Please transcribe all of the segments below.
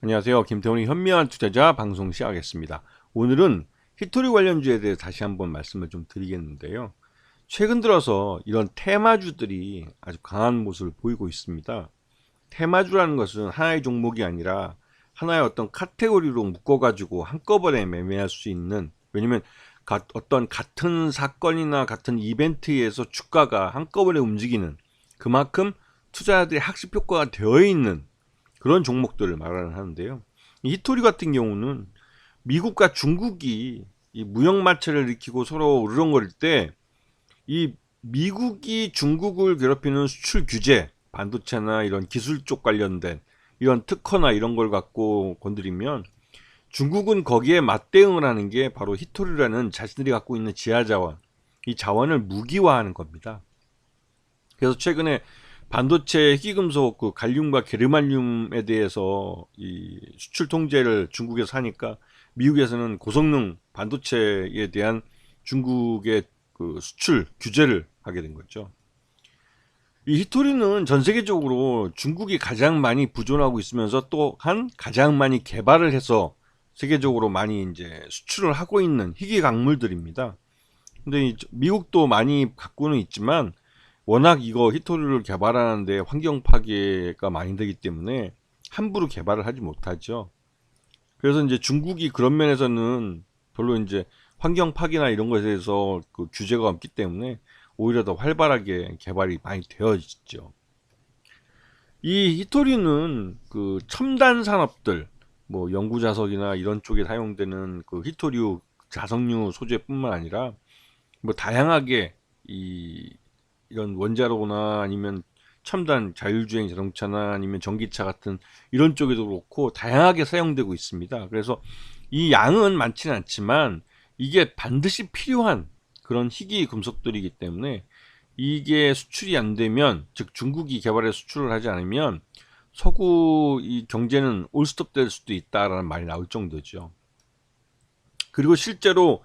안녕하세요. 김태훈의 현명한 투자자 방송 시작하겠습니다. 오늘은 히토리 관련주에 대해 다시 한번 말씀을 좀 드리겠는데요. 최근 들어서 이런 테마주들이 아주 강한 모습을 보이고 있습니다. 테마주라는 것은 하나의 종목이 아니라 하나의 어떤 카테고리로 묶어가지고 한꺼번에 매매할 수 있는, 왜냐면 어떤 같은 사건이나 같은 이벤트에서 주가가 한꺼번에 움직이는, 그만큼 투자자들의 학습 효과가 되어 있는 그런 종목들을 말을 하는데요. 이 히토리 같은 경우는 미국과 중국이 이 무역 마찰을 일으키고 서로 으르렁거릴 때 이 미국이 중국을 괴롭히는 수출 규제, 반도체나 이런 기술 쪽 관련된 이런 특허나 이런 걸 갖고 건드리면 중국은 거기에 맞대응을 하는 게 바로 히토리라는 자신들이 갖고 있는 지하자원, 이 자원을 무기화하는 겁니다. 그래서 최근에 반도체 희귀금속 그 갈륨과 게르마늄에 대해서 이 수출 통제를 중국에서 하니까 미국에서는 고성능 반도체에 대한 중국의 그 수출 규제를 하게 된 거죠. 이 히토리는 전 세계적으로 중국이 가장 많이 부존하고 있으면서 또한 가장 많이 개발을 해서 세계적으로 많이 이제 수출을 하고 있는 희귀 광물들입니다. 근데 미국도 많이 갖고는 있지만 워낙 이거 히토리를 개발하는데 환경 파괴가 많이 되기 때문에 함부로 개발을 하지 못하죠. 그래서 이제 중국이 그런 면에서는 별로 이제 환경 파괴나 이런 것에 대해서 그 규제가 없기 때문에 오히려 더 활발하게 개발이 많이 되어 있죠. 이 히토리는 그 첨단 산업들, 뭐 연구 자석이나 이런 쪽에 사용되는 그 히토류 자석류 소재뿐만 아니라 뭐 다양하게 이런 원자로나 아니면 첨단 자율주행 자동차나 아니면 전기차 같은 이런 쪽에도 그렇고 다양하게 사용되고 있습니다. 그래서 이 양은 많지는 않지만 이게 반드시 필요한 그런 희귀 금속들이기 때문에 이게 수출이 안 되면, 즉 중국이 개발해 수출을 하지 않으면 서구 이 경제는 올스톱 될 수도 있다라는 말이 나올 정도죠. 그리고 실제로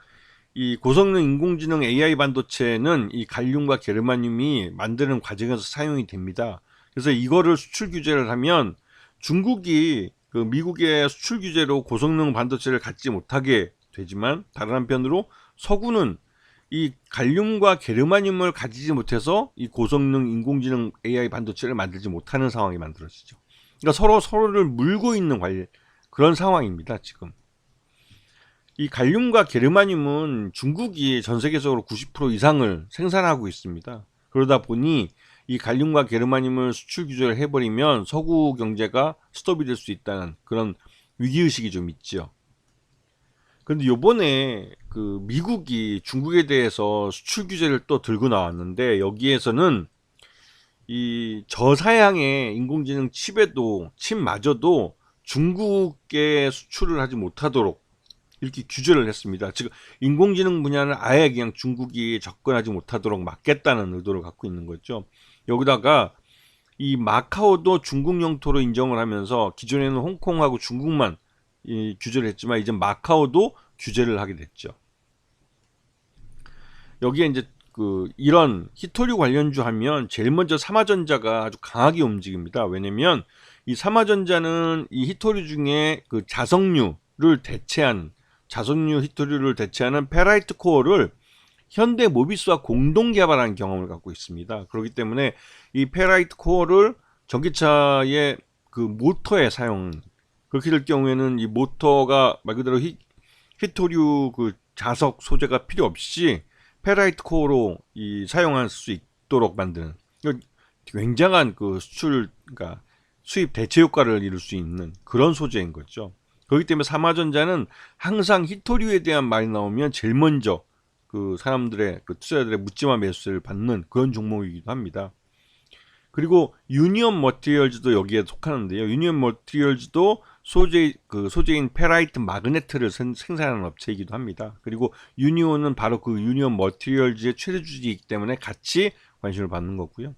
이 고성능 인공지능 AI 반도체는 이 갈륨과 게르마늄이 만드는 과정에서 사용이 됩니다. 그래서 이거를 수출 규제를 하면 중국이 그 미국의 수출 규제로 고성능 반도체를 갖지 못하게 되지만, 다른 한편으로 서구는 이 갈륨과 게르마늄을 가지지 못해서 이 고성능 인공지능 AI 반도체를 만들지 못하는 상황이 만들어지죠. 그러니까 서로 서로를 물고 있는 그런 상황입니다, 지금. 이 갈륨과 게르마늄은 중국이 전 세계적으로 90% 이상을 생산하고 있습니다. 그러다 보니 이 갈륨과 게르마늄을 수출 규제를 해버리면 서구 경제가 스톱이 될 수 있다는 그런 위기의식이 좀 있죠. 그런데 요번에 그 미국이 중국에 대해서 수출 규제를 또 들고 나왔는데, 여기에서는 이 저사양의 인공지능 칩마저도 중국에 수출을 하지 못하도록 이렇게 규제를 했습니다. 즉 인공지능 분야는 아예 그냥 중국이 접근하지 못하도록 막겠다는 의도를 갖고 있는 거죠. 여기다가 이 마카오도 중국 영토로 인정을 하면서, 기존에는 홍콩하고 중국만 규제를 했지만 이제 마카오도 규제를 하게 됐죠. 여기에 이제 그 이런 히토류 관련주 하면 제일 먼저 삼화전자가 아주 강하게 움직입니다. 왜냐면 이 삼화전자는 이 히토류 중에 그 자석류 히토류를 대체하는 페라이트 코어를 현대 모비스와 공동 개발한 경험을 갖고 있습니다. 그렇기 때문에 이 페라이트 코어를 전기차의 그 모터에 사용, 그렇게 될 경우에는 이 모터가 말 그대로 히토류 그 자석 소재가 필요 없이 페라이트 코어로 사용할 수 있도록 만드는, 굉장한 그 그러니까 수입 대체 효과를 이룰 수 있는 그런 소재인 거죠. 그렇기 때문에 삼화전자는 항상 히토류에 대한 말이 나오면 제일 먼저 그 사람들의, 그 투자자들의 묻지마 매수를 받는 그런 종목이기도 합니다. 그리고 유니온 머티리얼즈도 여기에 속하는데요. 유니온 머티리얼즈도 소재인 페라이트 마그네트를 생산하는 업체이기도 합니다. 그리고 유니온은 바로 그 유니온 머티리얼즈의 최대주주이기 때문에 같이 관심을 받는 거고요.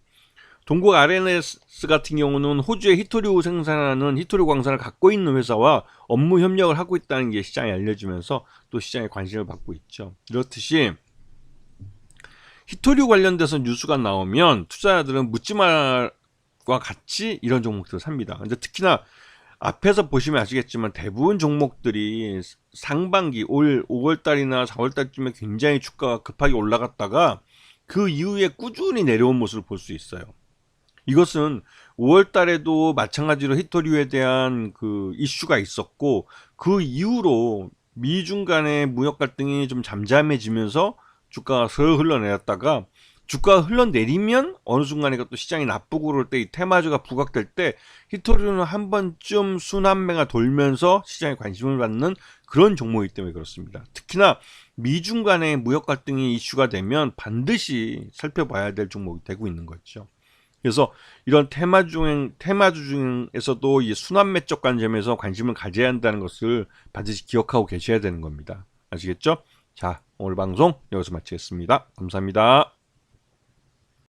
동국 RNS 같은 경우는 호주에 히토류 생산하는 히토류 광산을 갖고 있는 회사와 업무 협력을 하고 있다는 게 시장에 알려지면서 또 시장에 관심을 받고 있죠. 이렇듯이 히토류 관련돼서 뉴스가 나오면 투자자들은 묻지마와 같이 이런 종목들을 삽니다. 근데 특히나 앞에서 보시면 아시겠지만 대부분 종목들이 상반기 올 5월달이나 4월달쯤에 굉장히 주가가 급하게 올라갔다가 그 이후에 꾸준히 내려온 모습을 볼 수 있어요. 이것은 5월 달에도 마찬가지로 히토류에 대한 그 이슈가 있었고, 그 이후로 미중 간의 무역 갈등이 좀 잠잠해지면서 주가가 슬 흘러내렸다가, 주가가 흘러내리면 어느 순간에 또 시장이 나쁘고 그럴 때 이 테마주가 부각될 때 히토류는 한 번쯤 순환매가 돌면서 시장에 관심을 받는 그런 종목이기 때문에 그렇습니다. 특히나 미중 간의 무역 갈등이 이슈가 되면 반드시 살펴봐야 될 종목이 되고 있는 거죠. 그래서 이런 테마주 중에서도 이 순환매적 관점에서 관심을 가져야 한다는 것을 반드시 기억하고 계셔야 되는 겁니다. 아시겠죠? 자, 오늘 방송 여기서 마치겠습니다. 감사합니다.